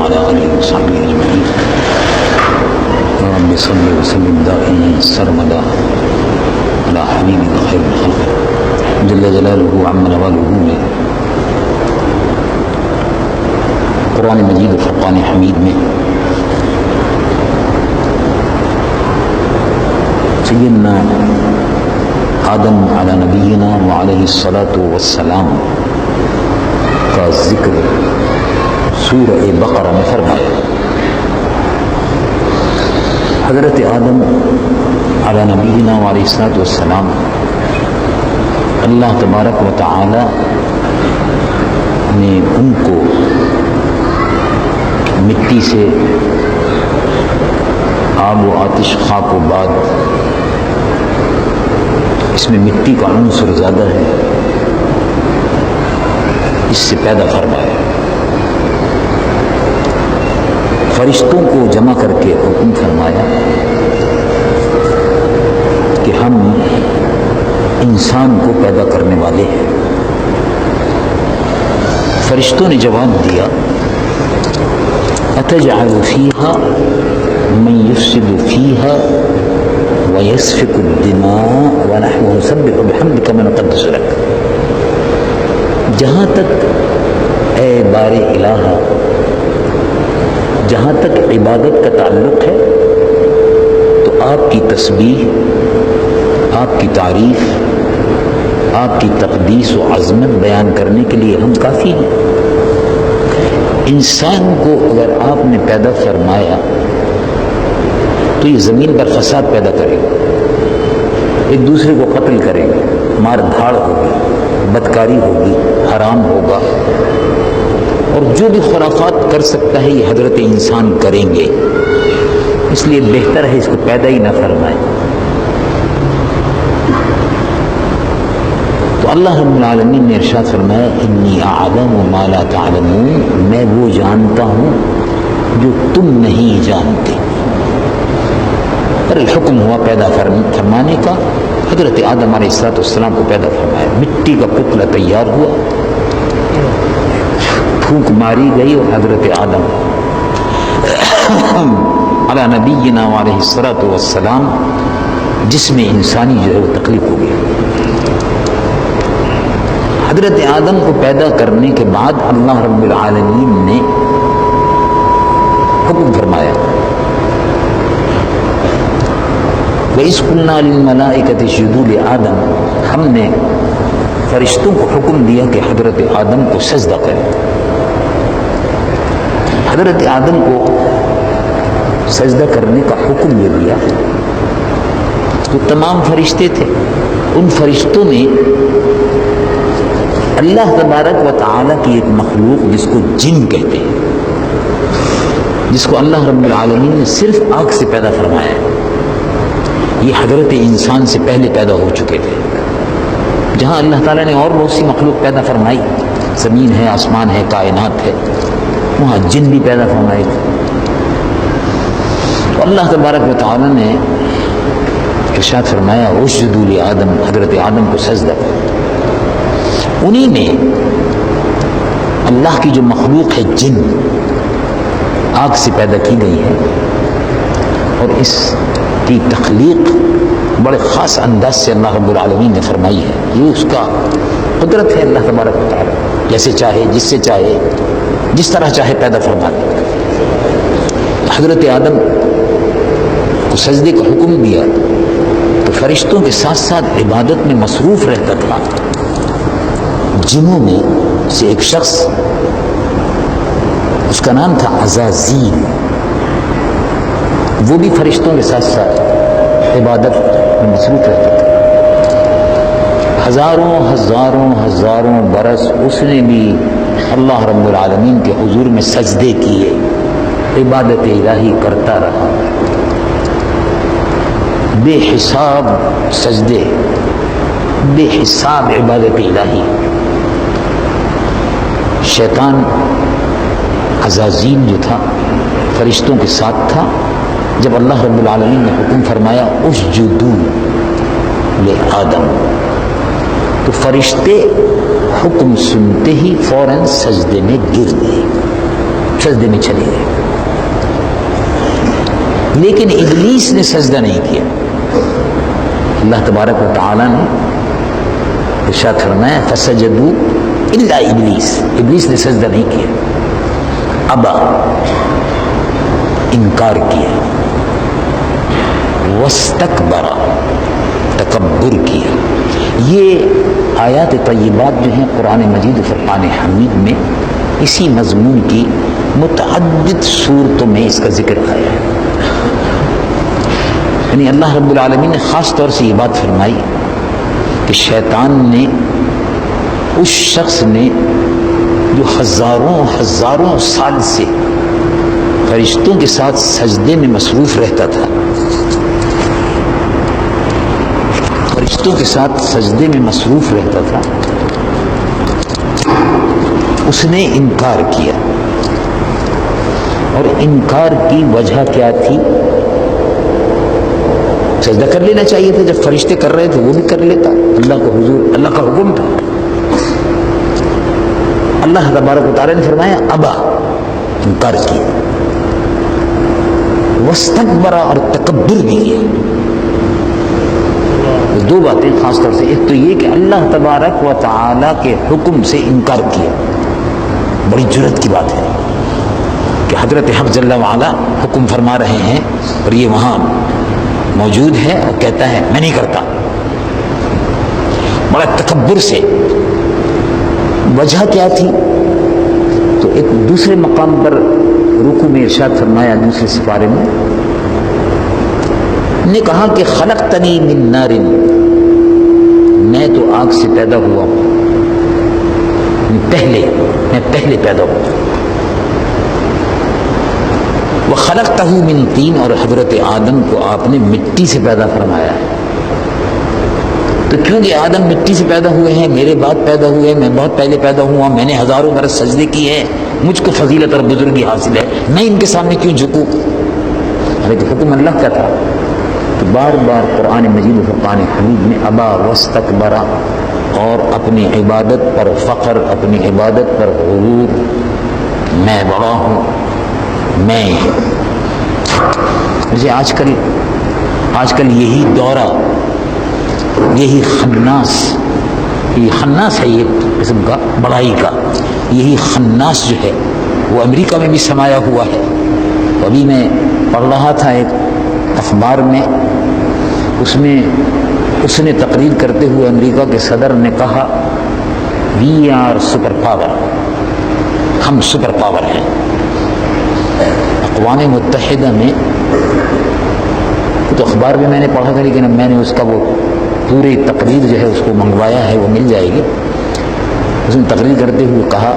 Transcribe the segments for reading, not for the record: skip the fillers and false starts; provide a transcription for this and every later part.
وعلى آله وصحبه أجمعين. رب صل وسلم دائما سرمدا على حبيبك خير الخلق جل جلاله وعم نواله میں قرآن مجید و فرقان حمید میں سیدنا آدم علی نبینا وعلیہ الصلاۃ والسلام کا ذکر سورہ بقرہ میں فرمایا. حضرت آدم علی نبینا وعلیہ الصلاۃ والسلام اللہ تبارک و تعالی نے ان کو مٹی سے آب و آتش خاک و باد، اس میں مٹی کا عنصر زیادہ ہے، اس سے پیدا فرمایا. فرشتوں کو جمع کر کے حکم فرمایا کہ ہم انسان کو پیدا کرنے والے ہیں. فرشتوں نے جواب دیا اتجعل فیہا من یفسد فیہا ویسفک الدماء ونحن نسبح بحمدک ونقدس لک. جہاں تک اے بار الہ، جہاں تک عبادت کا تعلق ہے تو آپ کی تسبیح، آپ کی تعریف، آپ کی تقدیس و عظمت بیان کرنے کے لیے ہم کافی ہیں. انسان کو اگر آپ نے پیدا فرمایا تو یہ زمین پر فساد پیدا کرے گا، ایک دوسرے کو قتل کرے گا، مار دھاڑ ہوگی، بدکاری ہوگی، حرام ہوگا، اور جو بھی خرافات کر سکتا ہے یہ حضرت انسان کریں گے. اس لیے بہتر ہے اس کو پیدا ہی نہ فرمائیں. تو اللہ رب العالمین نے ارشاد فرمایا انی اعلم ما لا تعلمون، میں وہ جانتا ہوں جو تم نہیں جانتے. پر الحکم ہوا پیدا فرمانے کا. حضرت آدم علیہ السلام کو پیدا فرمایا. مٹی کا پتلا تیار ہوا، پھونک ماری گئی اور حضرت آدم علی نبینا علیہ الصلوۃ والسلام جس میں انسانی جو ہے وہ تکلیف ہو گئی. حضرت آدم کو پیدا کرنے کے بعد اللہ رب العالمین نے حکم فرمایا وَإِذْ قُلْنَا لِلْمَلَائِكَةِ اسْجُدُوا لِآدَمَ، ہم نے فرشتوں کو حکم دیا کہ حضرت آدم کو سجدہ کریں. حضرت آدم کو سجدہ کرنے کا حکم یہ دیا. تو تمام فرشتے تھے، ان فرشتوں میں اللہ تبارک و تعالی کی ایک مخلوق جس کو جن کہتے ہیں، جس کو اللہ رب العالمین نے صرف آگ سے پیدا فرمایا ہے. یہ حضرت انسان سے پہلے پیدا ہو چکے تھے. جہاں اللہ تعالیٰ نے اور بہت سی مخلوق پیدا فرمائی، زمین ہے، آسمان ہے، کائنات ہے، وہاں جن بھی پیدا فرمائے تھے. تو اللہ تبارک و تعالیٰ نے ارشاد فرمایا اسجدوا لآدم، حضرت آدم کو سجدہ کرو. انہی میں اللہ کی جو مخلوق ہے جن، آگ سے پیدا کی گئی ہے، اور اس کی تخلیق بڑے خاص انداز سے اللہ رب العالمین نے فرمائی ہے. یہ اس کا قدرت ہے. اللہ تبارک و تعالی جیسے چاہے، جس سے چاہے، جس طرح چاہے پیدا فرما دے. حضرت آدم کو سجدے کا حکم دیا تو فرشتوں کے ساتھ ساتھ عبادت میں مصروف رہتا تھا. جنوں میں سے ایک شخص، اس کا نام تھا عزازیل، وہ بھی فرشتوں کے ساتھ ساتھ عبادت میں مصروف رہتا تھا. ہزاروں ہزاروں ہزاروں برس اس نے بھی اللہ رب العالمین کے حضور میں سجدے کیے، عبادت الہی کرتا رہا. بے حساب سجدے، بے حساب عبادت الہی. شیطان عزازیل جو تھا فرشتوں کے ساتھ تھا. جب اللہ رب العالمین نے حکم فرمایا اسجدوا لآدم، تو فرشتے حکم سنتے ہی فوراً سجدے میں گر گئے. سجدے میں چلے گئے، لیکن ابلیس نے سجدہ نہیں کیا۔ اللہ تبارک و تعالی نے ارشاد فرمایا فسجدوا الا ابلیس، ابلیس نے سجدہ نہیں کیا، ابا انکار کیا، واستکبر تکبر کیا۔ یہ آیات طیبات جو ہیں قرآن مجید و فرقان حمید میں اسی مضمون کی متعدد صورتوں میں اس کا ذکر آیا ہے۔ یعنی اللہ رب العالمین نے خاص طور سے یہ بات فرمائی کہ شیطان نے، اس شخص نے جو ہزاروں سال سے فرشتوں کے ساتھ سجدے میں مصروف رہتا تھا، فرشتوں کے ساتھ سجدے میں مصروف رہتا تھا، اس نے انکار کیا۔ اور انکار کی وجہ کیا تھی؟ سجدہ کر لینا چاہیے تھا، جب فرشتے کر رہے تھے وہ بھی کر لیتا، اللہ کا حضور، اللہ کا حکم تھا۔ اللہ تبارک و تعالی نے فرمایا ابا، انکار کیا، واستکبر اور تکبر بھی کیا۔ دو باتیں خاص طور سے، ایک تو یہ کہ اللہ تبارک و تعالی کے حکم سے انکار کیا، بڑی جرأت کی بات ہے کہ حضرت حق جل وعلا حکم فرما رہے ہیں اور یہ وہاں موجود ہے اور کہتا ہے میں نہیں کرتا، بڑا تکبر سے۔ وجہ کیا تھی؟ تو ایک دوسرے مقام پر رکوع میں ارشاد فرمایا دوسرے سپارے میں نے کہا کہ خلقتنی من نار، میں تو آگ سے پیدا ہوا ہوں، میں پہلے پیدا ہوا، وخلقتہ من طین، اور حضرت آدم کو آپ نے مٹی سے پیدا فرمایا ہے۔ تو کیونکہ آدم مٹی سے پیدا ہوئے ہیں، میرے بعد پیدا ہوئے، میں بہت پہلے پیدا ہوا، میں نے ہزاروں برس سجدے کی ہے، مجھ کو فضیلت اور بزرگی حاصل ہے، میں ان کے سامنے کیوں جھکوں؟ حالانکہ حکم اللہ کا تھا۔ تو بار بار قرآن مجید و فرقان حمید میں ابا واستکبر اور اپنی عبادت پر فخر، اپنی عبادت پر غرور، میں بڑا ہوں، میں مجھے آج کل یہی دورہ، یہی خناس ہے، یہ قسم کا بڑائی کا یہی خناس جو ہے وہ امریکہ میں بھی سمایا ہوا ہے۔ ابھی میں پڑھ رہا تھا ایک اخبار میں، اس نے تقریر کرتے ہوئے امریکہ کے صدر نے کہا وی آر سپر پاور، ہم سپر پاور ہیں۔ اقوام متحدہ میں تو اخبار میں میں نے پڑھا تھا، لیکن اب میں نے اس کا وہ پوری تقریر جو ہے اس کو منگوایا ہے، وہ مل جائے گی۔ اس نے تقریر کرتے ہوئے کہا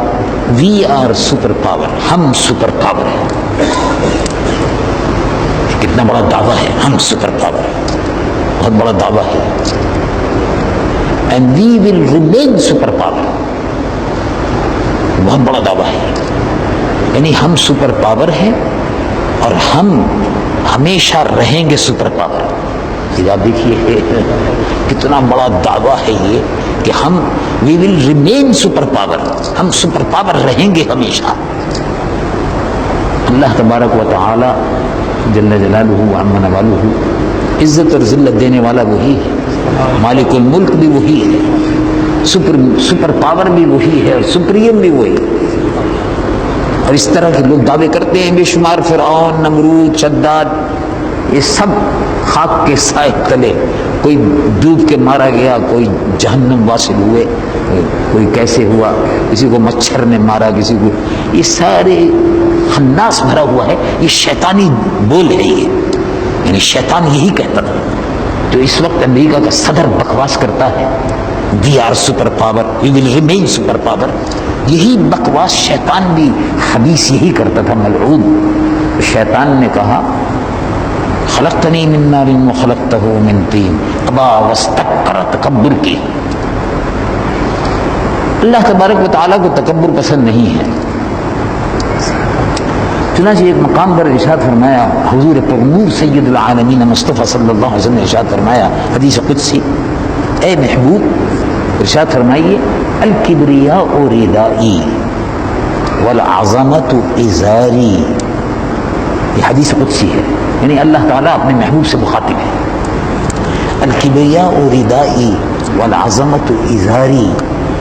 وی آر سپر پاور، ہم سپر پاور ہیں۔ کتنا بڑا دعویٰ ہے، ہم سپر پاور ہیں، بہت بڑا دعویٰ ہے۔ And we will remain super power, بہت بڑا دعویٰ ہے، یعنی ہم سپر پاور ہیں اور ہم ہمیشہ رہیں گے سپر پاور۔ آپ دیکھیے کتنا بڑا دعویٰ ہے یہ کہ ہم وی ول ریمین سپر پاور، ہم سپر پاور رہیں گے ہمیشہ۔ اللہ تبارک و تعالی جل جلالہ وعم نوالہ عزت اور ذلت دینے والا وہی ہے، مالک الملک بھی وہی ہے، سپر پاور بھی وہی ہے اور سپریم بھی وہی۔ اور اس طرح کے لوگ دعوے کرتے ہیں، بے شمار فرعون، نمرود، شداد، یہ سب خاک کے سائے تلے، کوئی ڈوب کے مارا گیا، کوئی جہنم واصل ہوئے، کوئی کیسے ہوا، کسی کو مچھر نے مارا، کسی کو، یہ سارے خناس بھرا ہوا ہے، یہ شیطانی بول ہے یہ، یعنی شیطان یہی کہتا تھا۔ تو اس وقت امریکہ کا صدر بکواس کرتا ہے we are super power, we will remain super power, یہی بکواس شیطان بھی حدیث یہی کرتا تھا، ملعون۔ شیطان نے کہا خلقتنی من نار وخلقتہ من طین، ابا واستکبر، تکبر کی۔ اللہ تبارک و تعالیٰ کو تکبر پسند نہیں ہے۔ چنانچہ ایک مقام پر ارشاد فرمایا، حضور پرنور سید العالمین مصطفیٰ صلی اللہ علیہ وسلم نے ارشاد فرمایا، حدیث قدسی، اے محبوب ارشاد فرمائیے الکبریاء ردائی، والعظمت ازاری، یہ حدیث قدسی ہے، یعنی اللہ تعالیٰ اپنے محبوب سے مخاطب ہے. الکبریاء ردائی والعظمت ازاری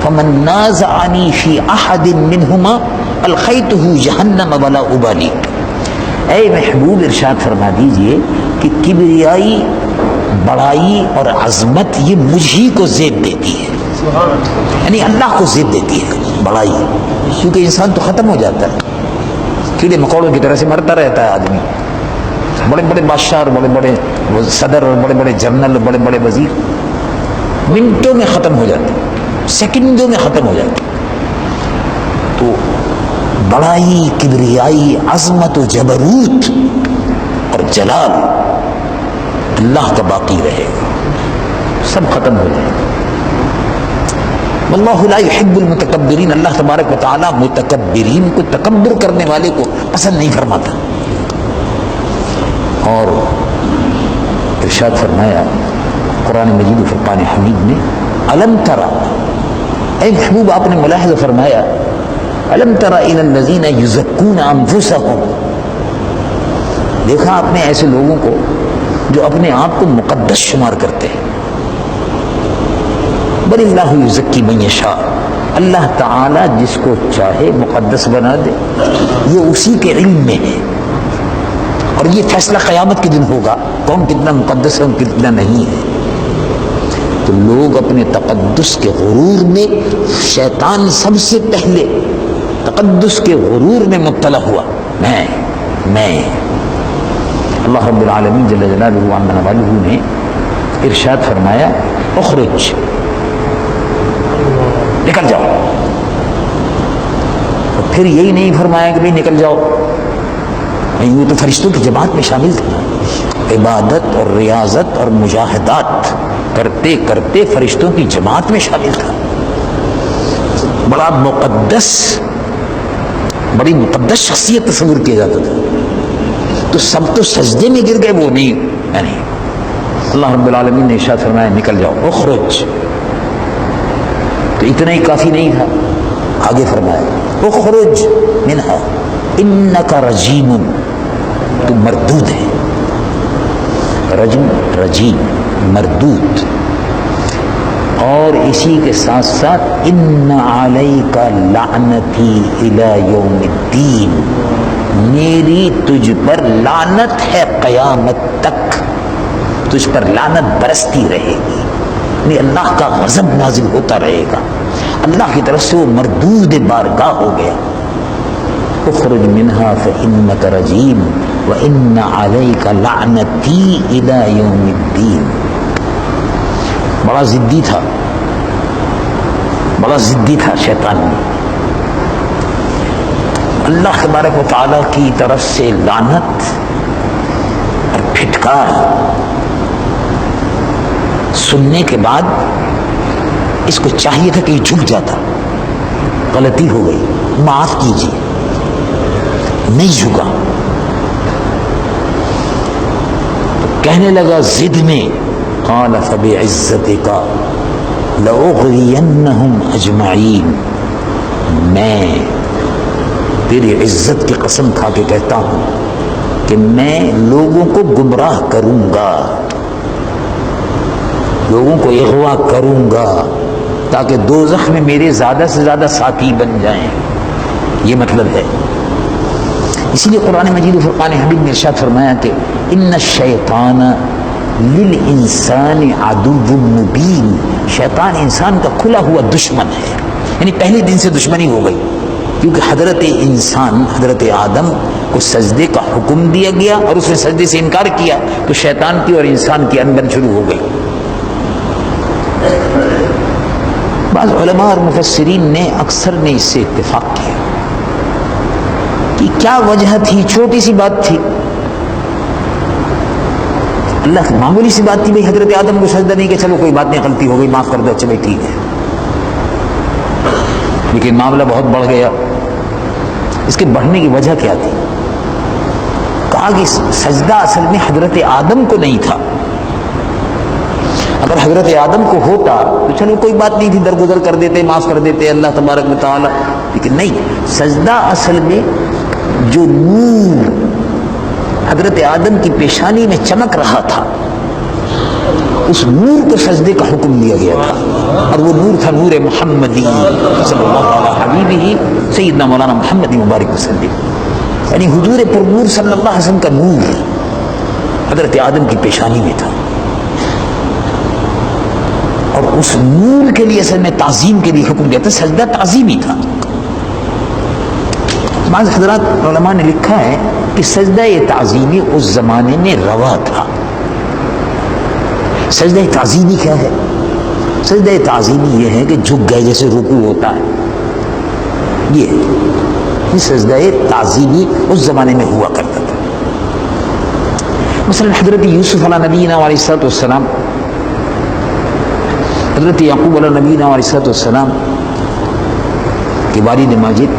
فمن نازعنی فی احد منہما الخیتہ جہنم ولا ابالی. اے محبوب ارشاد فرما دیجئے کہ کبریائی، بڑائی اور عظمت یہ مجھ ہی کو زیب دیتی ہے، یعنی اللہ کو زیب دیتی ہے بڑائی، کیونکہ انسان تو ختم ہو جاتا ہے، کیڑے مکوڑوں کی طرح سے مرتا رہتا ہے آدمی. بڑے بڑے بادشاہ اور بڑے بڑے صدر اور بڑے بڑے جنرل اور بڑے بڑے وزیر منٹوں میں ختم ہو جاتے، سیکنڈوں میں ختم ہو جاتے. تو بڑائی، کبریائی، عظمت و جبروت اور جلال اللہ کا باقی رہے گا، سب ختم ہو جائے گا. واللہ لا يحب المتکبرین، اللہ تبارک و تعالیٰ متکبرین کو، تکبر کرنے والے کو پسند نہیں فرماتا. اور ارشاد فرمایا قرآن مجید و فرقان حمید میں، الم ترى، اے محبوب آپ نے ملاحظہ فرمایا، الم تر الی الذین یزکون انفسهم، دیکھا آپ نے ایسے لوگوں کو جو اپنے آپ کو مقدس شمار کرتے ہیں. بل اللہ یزکی من یشاء، اللہ تعالی جس کو چاہے مقدس بنا دے، یہ اسی کے علم میں ہے. اور یہ فیصلہ قیامت کے دن ہوگا، کون کتنا مقدس ہے اور کتنا نہیں ہے. تو لوگ اپنے تقدس کے غرور میں، شیطان سب سے پہلے تقدس کے غرور میں مبتلا ہوا، میں اللہ رب العالمین جل جلالہ عما والہ نے ارشاد فرمایا اخرج، نکل جاؤ. اور پھر یہی نہیں فرمایا کہ بھئی نکل جاؤ، وہ تو فرشتوں کی جماعت میں شامل تھا، عبادت اور ریاضت اور مجاہدات کرتے کرتے فرشتوں کی جماعت میں شامل تھا. بڑا مقدس، بڑی مقدس شخصیت تصور کیا جاتا تھا. تو سب تو سجدے میں گر گئے، وہ نہیں، یعنی اللہ رب العالمین نے ارشاد فرمایا نکل جاؤ اخرج. تو اتنا ہی کافی نہیں تھا، آگے فرمایا اخرج منہا انک رجیم، تو مردود ہے. رجم، رجیم، مردود. اور اسی کے ساتھ ساتھ ان علیک لعنتی الی یوم الدین، میری تجھ پر لعنت ہے قیامت تک، تجھ پر لعنت برستی رہے گی، یعنی اللہ کا غضب نازل ہوتا رہے گا. اللہ کی طرف سے وہ مردود بارگاہ ہو گیا. اخرج منہا فانک رجیم وان علیک لعنتی الی یوم الدین. بڑا ضدی تھا، بڑا ضدی تھا شیطان. اللہ تبارک و تعالیٰ کی طرف سے لعنت اور پھٹکار سننے کے بعد اس کو چاہیے تھا کہ یہ جھک جاتا، غلطی ہو گئی، معاف کیجیے، نہیں جھکا. تو کہنے لگا ضد میں، قال فبعزتک لأغوینہم اجمعین، میں تیری عزت کی قسم کھا کے کہتا ہوں کہ میں لوگوں کو گمراہ کروں گا، لوگوں کو اغوا کروں گا، تاکہ دوزخ میں میرے زیادہ سے زیادہ ساتھی بن جائیں. یہ مطلب ہے. اسی لیے قرآن مجید و فرقان حمید نے ارشاد فرمایا کہ ان الشیطان للانسان عدو مبین، شیطان انسان کا کھلا ہوا دشمن ہے. یعنی پہلے دن سے دشمنی ہو گئی، کیونکہ حضرت انسان، حضرت آدم کو سجدے کا حکم دیا گیا اور اس نے سجدے سے انکار کیا، تو شیطان کی اور انسان کی انبن شروع ہو گئی. بعض علماء اور مفسرین نے اکثر نے اس سے اتفاق کیا کہ کیا وجہ تھی، چھوٹی سی بات تھی، اللہ معمولی سی بات تھی، بھئی حضرت آدم کو سجدہ نہیں کہ چلو کوئی بات نہیں، غلطی ہو گئی، معاف کر دو، اچھا بھائی ٹھیک ہے. لیکن معاملہ بہت بڑھ گیا. اس کے بڑھنے کی وجہ کیا تھی؟ کہا کہ سجدہ اصل میں حضرت آدم کو نہیں تھا. اگر حضرت آدم کو ہوتا تو چلو کوئی بات نہیں تھی، درگزر کر دیتے، معاف کر دیتے اللہ تبارک و تعالی. لیکن نہیں، سجدہ اصل میں جو نور حضرت آدم کی پیشانی میں چمک رہا تھا اس نور کو سجدے کا حکم دیا گیا تھا، اور وہ نور تھا نور محمدی صلی اللہ علیہ حبیبہ سیدنا مولانا محمد مبارک وسلم، یعنی حضور پر نور صلی اللہ علیہ وسلم کا نور حضرت آدم کی پیشانی میں تھا، اور اس نور کے لیے اصل میں تعظیم کے لیے حکم دیا تھا، سجدہ تعظیمی تھا۔ بعض حضرات علماء نے لکھا ہے کہ سجدہ تعظیمی اس زمانے میں روا تھا۔ سجدہ تعظیمی کیا ہے؟ سجدہ تعظیمی یہ ہے کہ جھک گئے جیسے رکوع ہوتا ہے، یہ سجدہ تعظیمی اس زمانے میں ہوا کرتا تھا۔ مثلا حضرت یوسف علیہ نبینا علیہ السلام، حضرت یعقوب علیہ نبینا علیہ السلام کے والد ماجد،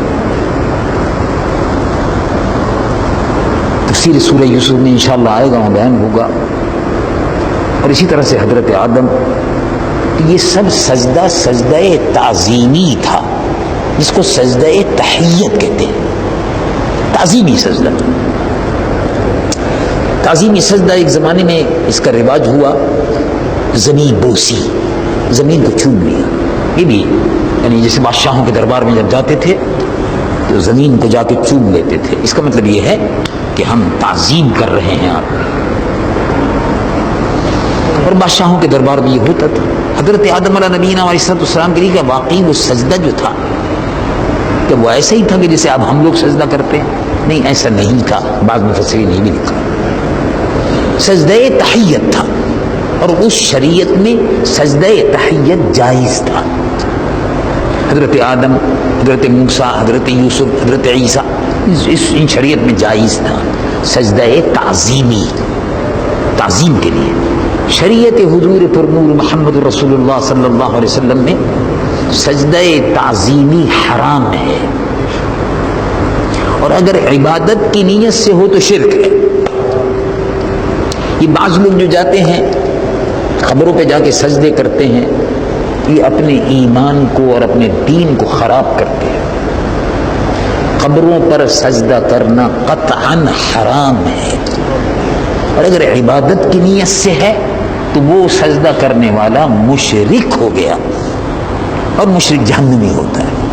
تفسیر سورہ یوسف میں انشاءاللہ آئے گا، وہاں بیان ہوگا، اور اسی طرح سے حضرت آدم، یہ سب سجدہ تعظیمی تھا، جس کو سجدہ تحیت کہتے ہیں، تعظیمی سجدہ۔ تعظیمی سجدہ ایک زمانے میں اس کا رواج ہوا، زمین بوسی، زمین کو چوم لیا، یہ بھی یعنی جیسے بادشاہوں کے دربار میں جب جاتے تھے تو زمین کو جا کے چوم لیتے تھے، اس کا مطلب یہ ہے کہ ہم تعظیم کر رہے ہیں آپ، اور بادشاہوں کے دربار میں یہ ہوتا تھا۔ حضرت آدم علیہ نبینا علیہ السلام کے لیے کہ واقعی وہ سجدہ جو تھا کہ وہ ایسا ہی تھا کہ جیسے اب ہم لوگ سجدہ کرتے ہیں؟ نہیں، ایسا نہیں تھا، بعض مفسرین نے بھی لکھا، سجدہ تحیت تھا، اور اس شریعت میں سجدہ تحیت جائز تھا۔ حضرت آدم، حضرت موسیٰ، حضرت یوسف، حضرت عیسیٰ، ان شریعت میں جائز تھا سجدہ تعظیمی، تعظیم کے لیے۔ شریعت حضور پر نور محمد رسول اللہ صلی اللہ علیہ وسلم میں سجدہ تعظیمی حرام ہے، اور اگر عبادت کی نیت سے ہو تو شرک ہے۔ یہ بعض لوگ جو جاتے ہیں قبروں پہ جا کے سجدے کرتے ہیں، یہ اپنے ایمان کو اور اپنے دین کو خراب کرتے ہیں۔ قبروں پر سجدہ کرنا قطعاً حرام ہے، اور اگر عبادت کی نیت سے ہے تو وہ سجدہ کرنے والا مشرک ہو گیا، اور مشرک جہنمی ہوتا ہے۔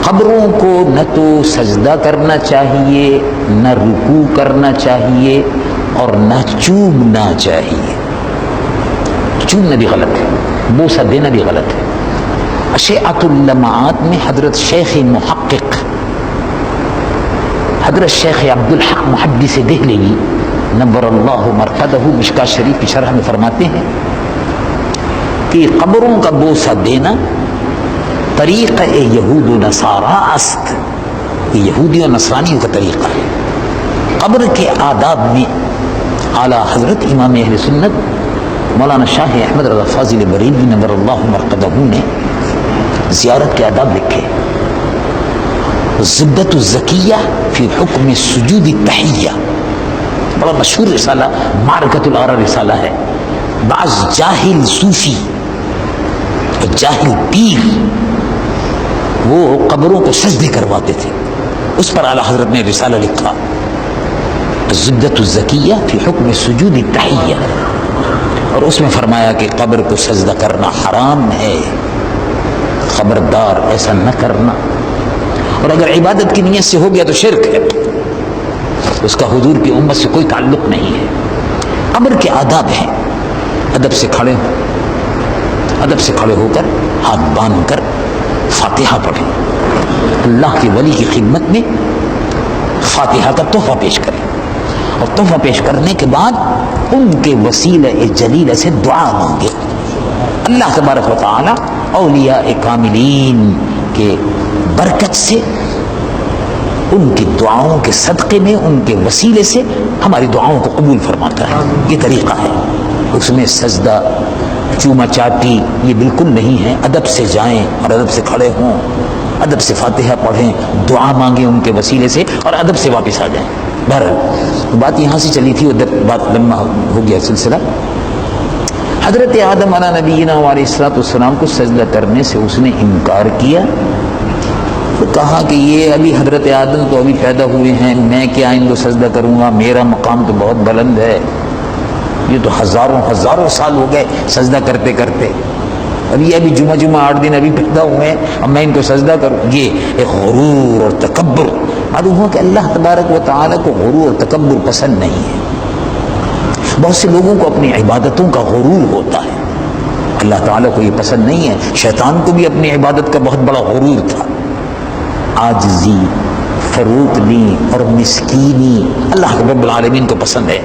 قبروں کو نہ تو سجدہ کرنا چاہیے، نہ رکوع کرنا چاہیے، اور نہ چومنا چاہیے۔ چومنا بھی غلط ہے، بوسہ دینا بھی غلط ہے۔ اشعۃ اللمعات میں حضرت شیخ محقق حضرت شیخ عبدالحق محدث دہلوی نور اللہ مرقدہ مشکاۃ شریف کی شرح میں فرماتے ہیں کہ قبروں کا بوسہ دینا طریقہ یہود و نصارا است، یہ یہودی و نصرانیوں کا طریقہ ہے۔ قبر کے آداب میں اعلیٰ حضرت امام اہل سنت مولانا شاہ احمد رضا فاضل بریلوی نور اللہ مرقدہ نے زیارت کے آداب لکھے۔ زبدۃ الزکیہ فی حکم سجود التحیہ، بڑا مشہور رسالہ، معرکۃ الآراء رسالہ ہے۔ بعض جاہل صوفی اور جاہل پیر وہ قبروں کو سجدے کرواتے تھے، اس پر اعلیٰ حضرت نے رسالہ لکھا، زبدۃ الزکیہ فی حکم سجود التحیہ، اور اس میں فرمایا کہ قبر کو سجدہ کرنا حرام ہے، خبردار ایسا نہ کرنا، اور اگر عبادت کی نیت سے ہو گیا تو شرک ہے، اس کا حضور کی امت سے کوئی تعلق نہیں ہے۔ قبر کے آداب ہیں، ادب سے کھڑے ہو، ادب سے کھڑے ہو کر ہاتھ باندھ کر فاتحہ پڑھیں، اللہ کے ولی کی خدمت میں فاتحہ کا تحفہ پیش کریں، اور تحفہ پیش کرنے کے بعد ان کے وسیلہ جلیلہ سے دعا مانگے۔ اللہ تبارک و تعالی اولیاء کاملین کے برکت سے، ان کی دعاؤں کے صدقے میں، ان کے وسیلے سے ہماری دعاؤں کو قبول فرماتا ہے۔ یہ طریقہ ہے، اس میں سجدہ، چوما چاٹی یہ بالکل نہیں ہے۔ ادب سے جائیں اور ادب سے کھڑے ہوں، ادب سے فاتحہ پڑھیں، دعا مانگیں ان کے وسیلے سے، اور ادب سے واپس آ جائیں۔ بہرحال بات یہاں سے چلی تھی، ادھر بات لمبا ہو گیا سلسلہ۔ حضرت آدم علیہ نبینا علیہ السلام کو سجدہ کرنے سے اس نے انکار کیا، کہا کہ یہ ابھی حضرت آدم تو ابھی پیدا ہوئے ہیں، میں کیا ان کو سجدہ کروں گا، میرا مقام تو بہت بلند ہے، یہ تو ہزاروں سال ہو گئے سجدہ کرتے کرتے، ابھی جمعہ 8 دن ابھی پیدا ہوئے ہیں، اب میں ان کو سجدہ کروں؟ یہ ایک غرور اور تکبر۔ معلوم ہوا کہ اللہ تبارک و تعالیٰ کو غرور اور تکبر پسند نہیں ہے۔ بہت سے لوگوں کو اپنی عبادتوں کا غرور ہوتا ہے، اللہ تعالیٰ کو یہ پسند نہیں ہے۔ شیطان کو بھی اپنی عبادت کا بہت بڑا غرور تھا۔ عاجزی، فروتنی اور مسکینی اللہ رب العالمین کو پسند ہے،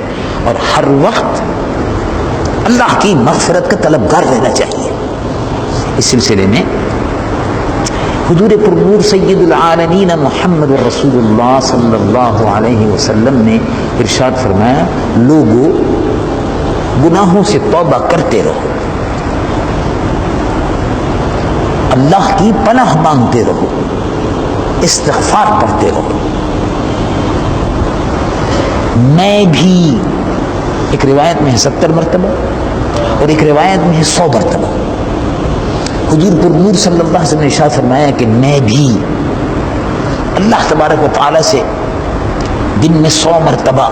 اور ہر وقت اللہ کی مغفرت کا طلبگار رہنا چاہیے۔ اس سلسلے میں حضور پرنور سید العالمین محمد رسول اللہ صلی اللہ علیہ وسلم نے ارشاد فرمایا، لوگوں گناہوں سے توبہ کرتے رہو، اللہ کی پناہ مانگتے رہو، استغفار کرتے رہو۔ میں بھی، ایک روایت میں ہے 70 مرتبہ اور ایک روایت میں ہے 100 مرتبہ۔ حضور پرنور صلی اللہ علیہ وسلم نے ارشاد فرمایا کہ میں بھی اللہ تبارک و تعالیٰ سے دن میں 100 مرتبہ،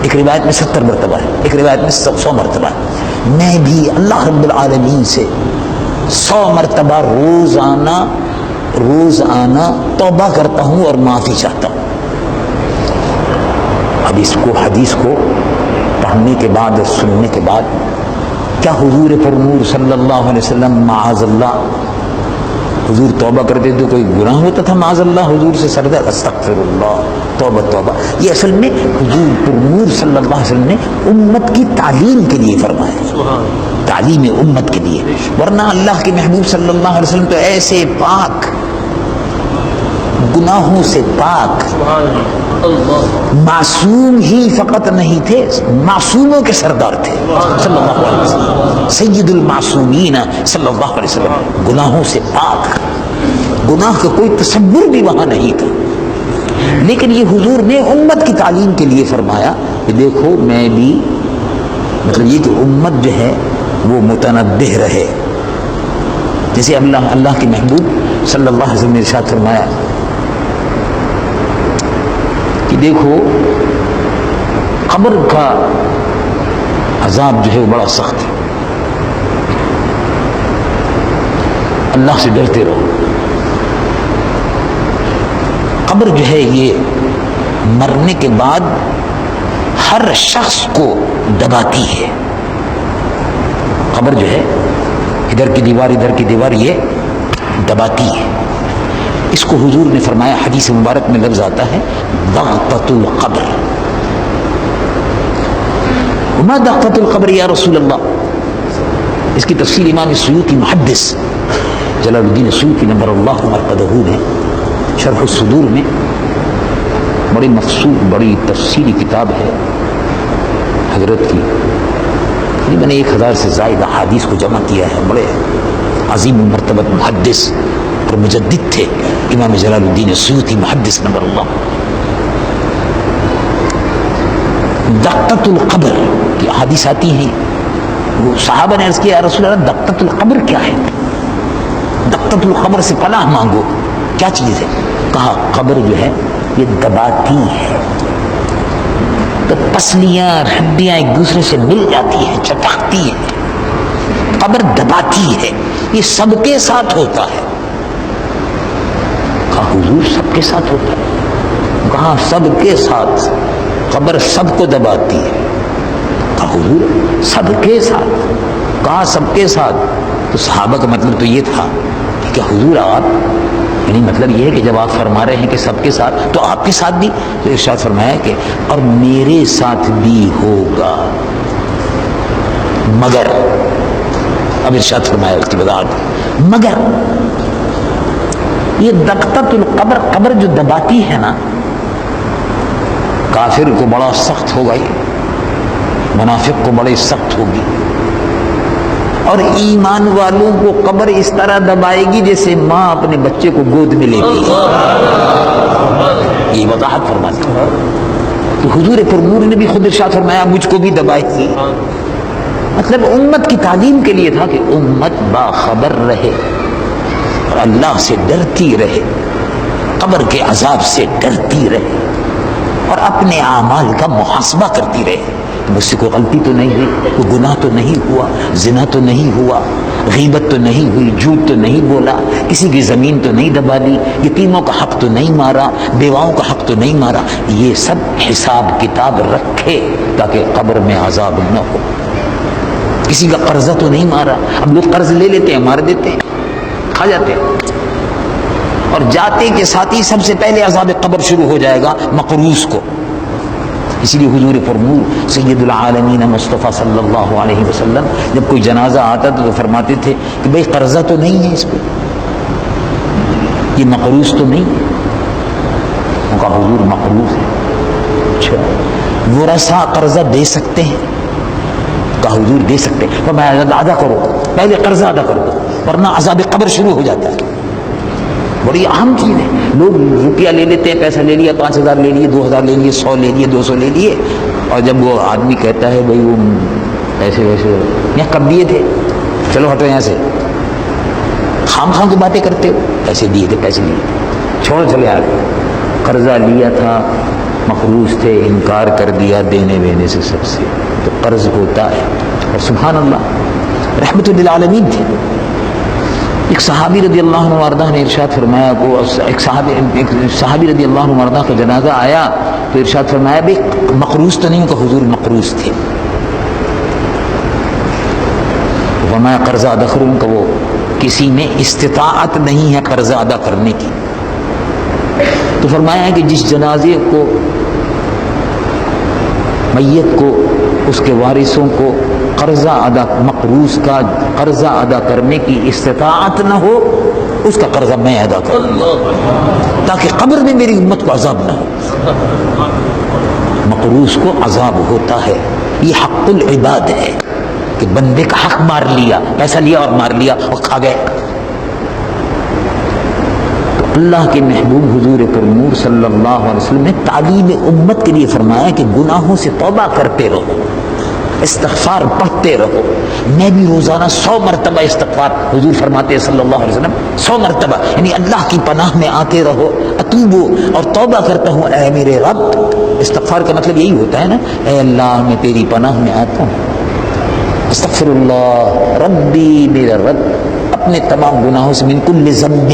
ایک روایت میں 70 مرتبہ ہے، ایک روایت میں 100 مرتبہ ہے، میں بھی اللہ رب العالمین سے 100 مرتبہ روزانہ توبہ کرتا ہوں اور معافی چاہتا ہوں۔ اب اس کو حدیث کو پڑھنے کے بعد اور سننے کے بعد کیا حضور پرنور صلی اللہ علیہ وسلم معاذ اللہ حضور توبہ کرتے تو کوئی گناہ ہوتا تھا معاذ اللہ حضور سے سردر؟ استغفر اللہ، توبہ توبہ۔ یہ اصل میں حضور پرنور صلی اللہ علیہ وسلم نے امت کی تعلیم کے لیے فرمایا، تعلیم امت کے لیے، ورنہ اللہ کے محبوب صلی اللہ علیہ وسلم تو ایسے پاک، گناہوں سے پاک، معصوم ہی فقط نہیں تھے، معصوموں کے سردار تھے صلی اللہ علیہ وسلم، سید المعصومین صلی اللہ علیہ وسلم، گناہوں سے پاک، گناہ کا کوئی تصور بھی وہاں نہیں تھا۔ لیکن یہ حضور نے امت کی تعلیم کے لیے فرمایا کہ دیکھو میں بھی، مطلب یہ کہ امت جو ہے وہ متنبہ رہے، جیسے اللہ کے محبوب صلی اللہ علیہ وسلم نے ارشاد فرمایا کہ دیکھو قبر کا عذاب جو ہے وہ بڑا سخت ہے، اللہ سے ڈرتے رہو۔ قبر جو ہے یہ مرنے کے بعد ہر شخص کو دباتی ہے، قبر جو ہے ادھر کی دیوار یہ دباتی ہے۔ اس کو حضور نے فرمایا، حدیث مبارک میں لفظ آتا ہے ضغطۃ القبر۔ وما ضغطۃ القبر یا رسول اللہ؟ اس کی تفسیر امام سیوطی محدث جلال الدین سیوطی نبر اللہ مرقدہ نے شرح الصدور میں بڑی مفصول، بڑی تفصیلی کتاب ہے حضرت کی، تقریباً 1000 سے زائد احادیث کو جمع کیا ہے۔ بڑے عظیم مرتبہ محدث اور مجدد تھے امام جلال الدین سیوطی محدث نبر اللہ۔ دقۃ القبر کی احادیث آتی ہیں، وہ صحابہ نے عرض کیا یا رسول اللہ دقۃ القبر کیا ہے؟ دقۃ القبر سے پناہ مانگو، کیا چیز ہے؟ کہا قبر جو ہے یہ دباتی ہے، تو پسلیاں ہڈیاں ایک دوسرے سے مل جاتی ہیں، چپکتی ہیں، قبر دباتی ہے، یہ سب کے ساتھ ہوتا ہے۔ کہا حضور سب کے ساتھ ہوتا ہے؟ کہا سب کے ساتھ، قبر سب کو دباتی ہے۔ کہا حضور سب کے ساتھ؟ کہا سب کے ساتھ۔ تو صحابہ کا مطلب تو یہ تھا کہ حضور آپ، یعنی مطلب یہ ہے کہ جب آپ فرما رہے ہیں کہ سب کے ساتھ تو آپ کے ساتھ بھی؟ تو ارشاد فرمایا کہ اور میرے ساتھ بھی ہوگا، مگر، اب ارشاد فرمایا اس کی وضاحت، مگر یہ دقۃ القبر، قبر جو دباتی ہے نا، کافر کو بڑا سخت ہوگا، یہ منافق کو بڑی سخت ہوگی، اور ایمان والوں کو قبر اس طرح دبائے گی جیسے ماں اپنے بچے کو گود میں لیتی ہے۔ یہ وضاحت فرماتے ہیں تو حضور پرنور نے بھی خود ارشاد فرمایا مجھ کو بھی دبائے گی۔ مطلب امت کی تعلیم کے لیے تھا کہ امت باخبر رہے اور اللہ سے ڈرتی رہے، قبر کے عذاب سے ڈرتی رہے اور اپنے اعمال کا محاسبہ کرتی رہے. مجھ سے کوئی غلطی تو نہیں ہوئی, کوئی گناہ تو نہیں ہوا, زنا تو نہیں ہوا, غیبت تو نہیں ہوئی, جھوٹ تو نہیں بولا, کسی کی زمین تو نہیں دبا دی, یتیموں کا حق تو نہیں مارا, بیواؤں کا حق تو نہیں مارا. یہ سب حساب کتاب رکھے تاکہ قبر میں عذاب نہ ہو. کسی کا قرضہ تو نہیں مارا. اب لوگ قرض لے لیتے ہیں, مار دیتے ہیں, کھا جاتے ہیں, اور جاتے کے ساتھ ہی سب سے پہلے عذاب قبر شروع ہو جائے گا مقروض کو. اسی لیے حضور فرمود سید العالمین مصطفیٰ صلی اللہ علیہ وسلم جب کوئی جنازہ آتا تو فرماتے تھے کہ بھئی قرضہ تو نہیں ہے اس پہ, یہ مقروض تو نہیں ہے. ان کا حضور مقروض ہے. اچھا ورثہ قرضہ دے سکتے ہیں؟ کہا حضور دے سکتے ہیں. فرمایا ادا کرو, پہلے قرضہ ادا کرو ورنہ عذاب قبر شروع ہو جاتا ہے. بڑی اہم چیز ہے. لوگ روپیہ لے لیتے ہیں, پیسہ لے لیا, 5,000 لے لیے, 2,000 لے لیے, 100 لے لیے, 200 لے لیے, اور جب وہ آدمی کہتا ہے بھائی وہ ایسے ویسے یہاں کب دیے تھے, چلو ہٹو یہاں سے, خام خام کی باتیں کرتے ہو, پیسے دیے تھے, پیسے لیے تھے, چھوڑو چلے آ گئے. قرضہ لیا تھا, مقروض تھے, انکار کر دیا دینے وینے سے سب سے, تو قرض ہوتا ہے. اور سبحان اللہ رحمت للعالمین تھے. ایک صحابی رضی اللہ عنہ وارضہ نے ارشاد فرمایا کو ایک صحابی رضی اللہ عنہ وارضہ کا جنازہ آیا تو ارشاد فرمایا بھائی مقروض تو نہیں, کہ حضور مقروض تھے. فرمایا قرضہ ادا کروں, کہ وہ کسی میں استطاعت نہیں ہے قرضہ ادا کرنے کی. تو فرمایا ہے کہ جس جنازے کو, میت کو, اس کے وارثوں کو قرضہ ادا, مقروض کا قرضہ ادا کرنے کی استطاعت نہ ہو, اس کا قرضہ میں ادا کروں تاکہ قبر میں میری امت کو عذاب نہ ہو. مقروض کو عذاب ہوتا ہے, یہ حق العباد ہے کہ بندے کا حق مار لیا, پیسہ لیا اور مار لیا اور کھا گئے. تو اللہ کے محبوب حضور نور صلی اللہ علیہ وسلم نے تعلیم امت کے لیے فرمایا کہ گناہوں سے توبہ کرتے رہو, استغفار پڑھتے رہو. میں بھی روزانہ 100 مرتبہ استغفار, حضور فرماتے ہیں صلی اللہ علیہ وسلم 100 مرتبہ, یعنی اللہ کی پناہ میں آتے رہو. اتوبو, اور توبہ کرتا ہوں اے میرے رب. استغفار کا مطلب یہی ہوتا ہے نا, اے اللہ میں تیری پناہ میں آتا ہوں. استغفر اللہ ربی, میرا رب اپنے تمام گناہوں سے, من کل ذنب,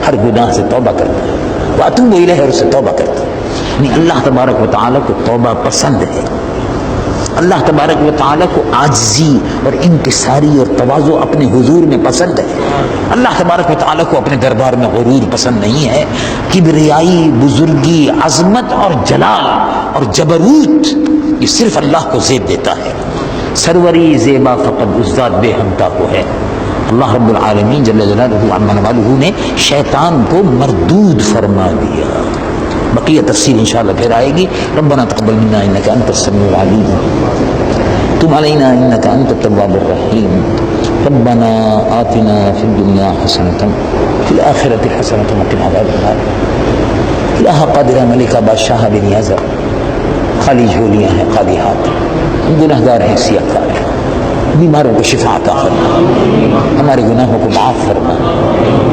ہر گناہ سے توبہ کرتا ہے. واتوب الیہ, اور اس سے توبہ کرتا ہے. یعنی اللہ تبارک و تعالیٰ کو توبہ پسند ہے. اللہ تبارک و تعالیٰ کو عاجزی اور انکساری اور تواضع اپنے حضور میں پسند ہے. اللہ تبارک و تعالیٰ کو اپنے دربار میں غرور پسند نہیں ہے. کبریائی, بزرگی, عظمت اور جلال اور جبروت یہ صرف اللہ کو زیب دیتا ہے. سروری زیبا فقط اس ذات بے ہمتا کو ہے. اللہ رب العالمین جل جلالہ عما نوالہ نے شیطان کو مردود فرما دیا. بقیہ تفصیل انشاءاللہ پھر آئے گی. ربنا تقبل منا انک انت السمیع العلیم تب علینا انک انت التواب الرحیم. ربنا آتنا فی الدنیا حسنۃ فی الآخرۃ حسنۃ وقنا عذاب النار. الہ قادر ملکہ بادشاہ بے نیاز, خالی جھولیاں ہیں, خالی ہاتھ, گنہگار ہیں, سیاہ کار ہیں. بیماروں کو شفا عطا فرما, ہمارے گناہوں کو معاف فرما,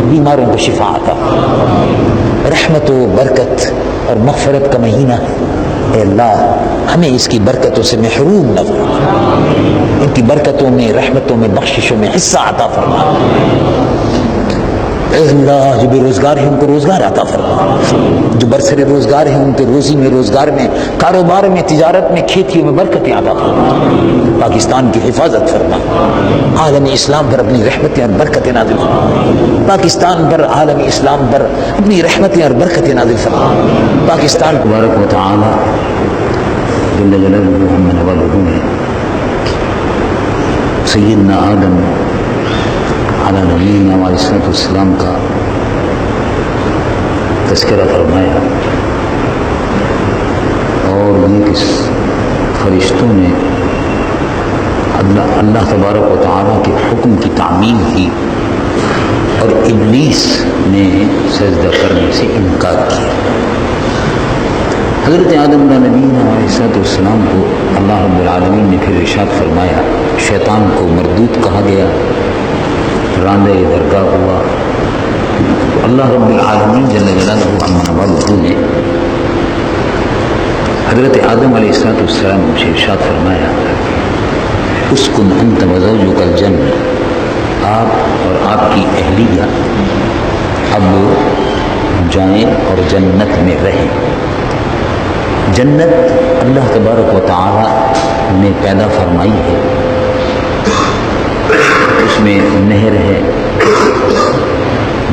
بیماروں کو شفا عطا فرما. رحمت و برکت اور مغفرت کا مہینہ ہے. اے اللہ ہمیں اس کی برکتوں سے محروم نہ فرما, ان کی برکتوں میں, رحمتوں میں, بخششوں میں حصہ عطا فرما. اے اللہ جو بے روزگار ہیں ان کو روزگار عطا فرما, جو برسر روزگار ہیں ان کے روزی میں, روزگار میں, کاروبار میں, تجارت میں, کھیتیوں میں برکتیں عطا فرما. پاکستان کی حفاظت فرما, عالم اسلام پر اپنی رحمتیں اور برکتیں نازل فرما. پاکستان پر, عالم اسلام پر اپنی رحمتیں اور برکتیں نازل فرما. پاکستان تبارک و تعالی جل جلالہ عما نوالہ نے سیدنا آدم علی نبینا علیہ الصلوۃ والسلام کا تذکرہ فرمایا, اور یہ کہ فرشتوں نے اللہ تبارک و تعالیٰ کے حکم کی تعمیل کی اور ابلیس نے سجدہ کرنے سے انکار کیا. حضرت آدم علیہ نبینا علیہ الصلوۃ والسلام کو اللہ رب العالمین نے پھر ارشاد فرمایا, شیطان کو مردود کہا گیا, راندہ درگاہ ہوا, اللہ رب العالمین جل جلالہ عما والہ نے حضرت آدم علیہ السلام سے ارشاد فرمایا اسکن انت وزوجک الجنہ، آپ اور آپ کی اہلیہ اب جائیں اور جنت میں رہیں۔ جنت اللہ تبارک و تعالی نے پیدا فرمائی ہے، اس میں نہر ہے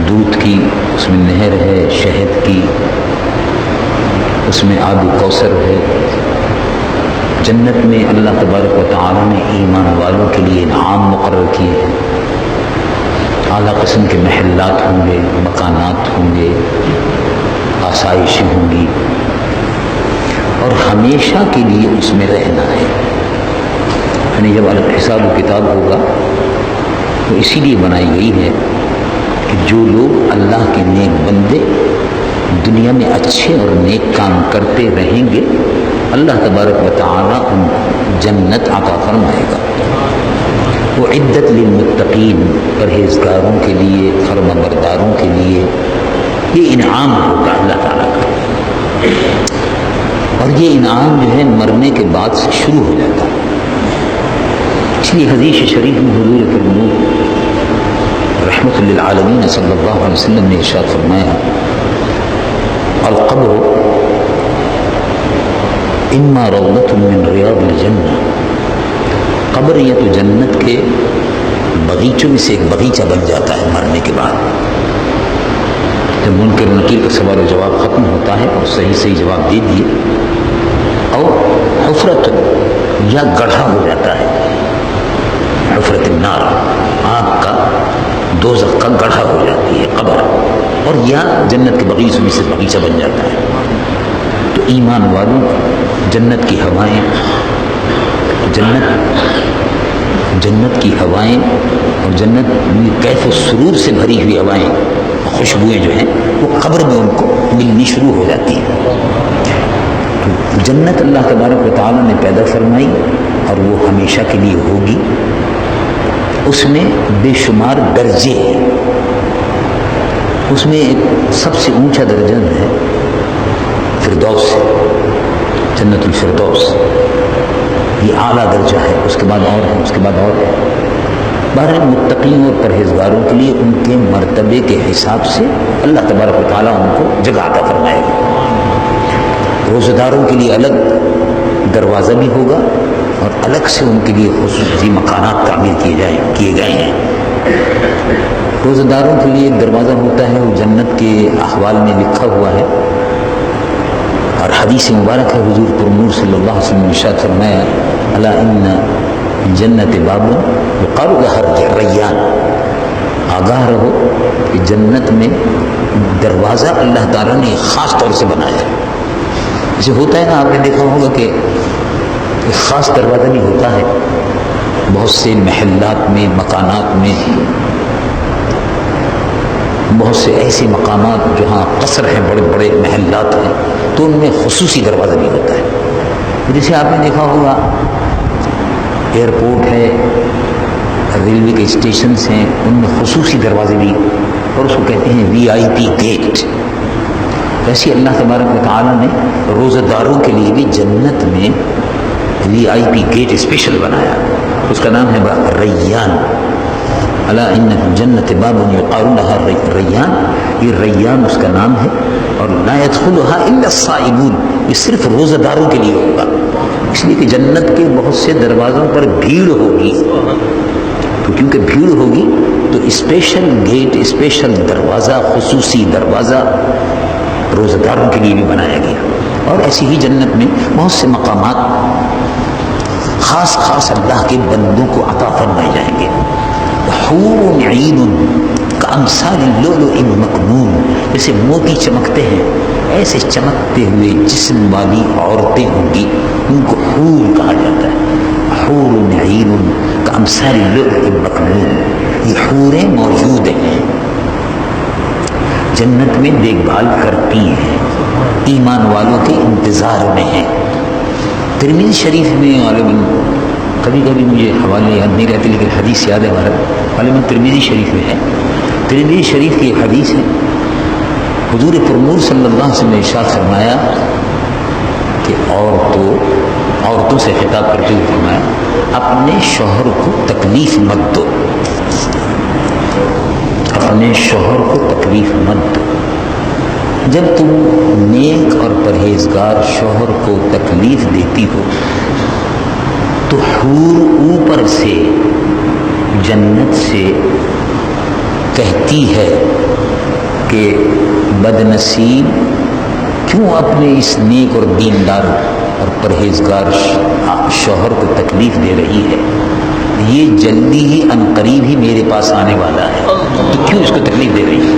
دودھ کی، اس میں نہر ہے شہد کی، اس میں آب کوثر ہے۔ جنت میں اللہ تبارک و تعالی نے ایمان والوں کے لیے انعام مقرر کیے ہیں، اعلیٰ قسم کے محلات ہوں گے، مکانات ہوں گے، آسائشیں ہوں گی، اور ہمیشہ کے لیے اس میں رہنا ہے۔ یعنی جب حساب و کتاب ہوگا تو اسی لیے بنائی گئی ہے کہ جو لوگ اللہ کے نیک بندے دنیا میں اچھے اور نیک کام کرتے رہیں گے، اللہ تبارک و تعالی ان جنت عطا فرمائے گا۔ وہ عدت للمتقین، پرہیزگاروں کے لیے، فرما برداروں کے لیے یہ انعام ہوگا اللہ تعالیٰ کا، اور یہ انعام جو ہے مرنے کے بعد سے شروع ہو جاتا ہے۔ اس لیے حدیث شریف میں حضور کریم رحمت للعالمین صلی اللہ علیہ وسلم نے ارشاد فرمایا القبر اما روضۃ من ریاض الجنہ، قبر یہ تو جنت کے باغیچوں میں سے ایک باغیچہ بن جاتا ہے مرنے کے بعد۔ جب منکر و نکیر کا سوال و جواب ختم ہوتا ہے اور صحیح صحیح جواب دے دیے، اور حفرت یا گڑھا ہو جاتا ہے، حفرت النار، آگ کا دوزخ کا گڑھا ہو جاتی ہے قبر، اور یا جنت کے باغیچوں میں سے باغیچہ بن جاتا ہے۔ تو ایمان والوں جنت کی ہوائیں، جنت کی ہوائیں اور جنت میں کیف و سرور سے بھری ہوئی ہوائیں، خوشبوئیں جو ہیں وہ قبر میں ان کو ملنی شروع ہو جاتی ہیں۔ تو جنت اللہ تبارک و تعالیٰ نے پیدا فرمائی اور وہ ہمیشہ کے لیے ہوگی۔ اس میں بے شمار درجے ہیں، اس میں ایک سب سے اونچا درجہ ہے فردوس، جنت الفردوس، یہ اعلیٰ درجہ ہے، اس کے بعد اور ہے، اس کے بعد اور ہے۔ بہرحال متقین اور پرہیزگاروں کے لیے ان کے مرتبے کے حساب سے اللہ تبارک و تعالیٰ ان کو جگہ عطا فرمائے گا۔ روزہ داروں کے لیے الگ دروازہ بھی ہوگا اور الگ سے ان کے لیے خصوصی مکانات تعمیر کیے گئے ہیں۔ روزہ داروں کے لیے ایک دروازہ ہوتا ہے، وہ جنت کے احوال میں لکھا ہوا ہے، اور حدیث مبارک ہے حضور پر نور صلی اللہ علیہ وسلم نے ارشاد فرمایا الا ان جنت باب یقال لها ریان، آگاہ رہو کہ جنت میں دروازہ اللہ تعالیٰ نے خاص طور سے بنایا ہے۔ جیسے ہوتا ہے نا، آپ نے دیکھا ہوگا کہ ایک خاص دروازہ بھی ہوتا ہے بہت سے محلات میں، مکانات میں، بہت سے ایسے مقامات جہاں قصر ہیں، بڑے بڑے محلات ہیں، تو ان میں خصوصی دروازہ بھی ہوتا ہے۔ جیسے آپ نے دیکھا ہوگا ایئرپورٹ ہے، ریلوے کے اسٹیشنز ہیں، ان میں خصوصی دروازے بھی، اور اس کو کہتے ہیں VIP گیٹ۔ ویسے اللہ تبارک و تعالیٰ نے روزہ داروں کے لیے بھی جنت میں VIP گیٹ اسپیشل بنایا، اس کا نام ہے ریان۔ الا ان جنت باب یقال لها ریان، یہ ریان اس کا نام ہے، اور لا يدخلها الا الصائمون، یہ صرف روزہ داروں کے لیے ہوگا، اس لیے کہ جنت کے بہت سے دروازوں پر بھیڑ ہوگی، تو کیونکہ بھیڑ ہوگی تو اسپیشل گیٹ، اسپیشل دروازہ، خصوصی دروازہ روزہ داروں کے لیے بھی بنایا گیا۔ اور ایسی ہی جنت میں بہت سے مقامات خاص خاص اللہ کے بندوں کو عطا فرمائے جائیں گے۔ حور عین کامثال اللؤلؤ المکنون، جیسے موتی چمکتے ہیں ایسے چمکتے ہوئے جسم والی عورتیں ہوں گی، ان کو حور کہا جاتا ہے۔ حور عین کامثال اللؤلؤ المکنون، یہ حوریں موجود ہیں، جنت میں دیکھ بھال کرتی ہیں، ایمان والوں کے انتظار میں ہیں۔ ترمذی شریف میں غالباً کبھی کبھی مجھے حوالے یاد نہیں رہتے لیکن حدیث یاد ہے، غالباً ترمذی شریف میں ہے، ترمذی شریف کی ایک حدیث ہے حضور پرنور صلی اللہ علیہ وسلم نے ارشاد فرمایا کہ عورتوں سے خطاب کرتے ہوئے فرمایا اپنے شوہر کو تکلیف مت دو، اپنے شوہر کو تکلیف مت دو۔ جب تم نیک اور پرہیزگار شوہر کو تکلیف دیتی ہو تو حور اوپر سے جنت سے کہتی ہے کہ بد نصیب کیوں اپنے اس نیک اور دیندار اور پرہیزگار شوہر کو تکلیف دے رہی ہے، یہ جلدی ہی عنقریب ہی میرے پاس آنے والا ہے، تو کیوں اس کو تکلیف دے رہی ہے؟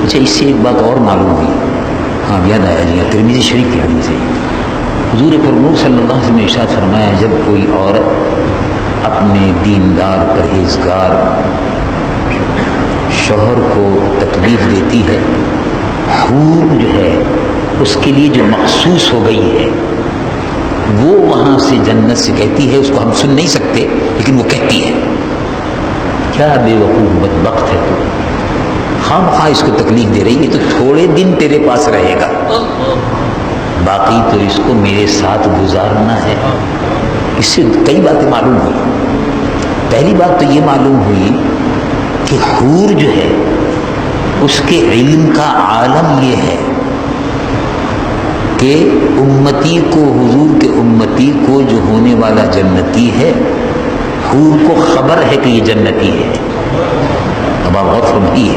اچھا، اس سے ایک بات اور معلوم ہوئی، ہاں یاد آیا جی، ترمذی شریف کی حدیث ہے، حضور پرنور صلی اللہ علیہ وسلم نے ارشاد فرمایا جب کوئی عورت اپنے دیندار پرہیزگار شوہر کو تکلیف دیتی ہے، حور جو ہے اس کے لیے جو مخصوص ہو گئی ہے وہ وہاں سے جنت سے کہتی ہے، اس کو ہم سن نہیں سکتے لیکن وہ کہتی ہے کیا بے وقوف بدبخت ہے تو، خام خواہ اس کو تکلیف دے رہی ہے، تو تھوڑے دن تیرے پاس رہے گا، باقی تو اس کو میرے ساتھ گزارنا ہے۔ اس سے کئی باتیں معلوم ہوئی۔ پہلی بات تو یہ معلوم ہوئی کہ حور جو ہے اس کے علم کا عالم یہ ہے کہ امتی کو، حضور کے امتی کو جو ہونے والا جنتی ہے، حور کو خبر ہے کہ یہ جنتی ہے۔ اب آپ غور فرمائیے،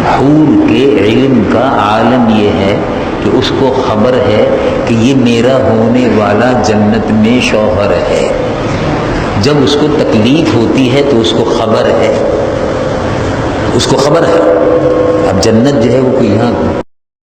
حور کے علم کا عالم یہ ہے کہ اس کو خبر ہے کہ یہ میرا ہونے والا جنت میں شوہر ہے، جب اس کو تکلیف ہوتی ہے تو اس کو خبر ہے، اس کو خبر ہے۔ اب جنت جو ہے وہ کوئی یہاں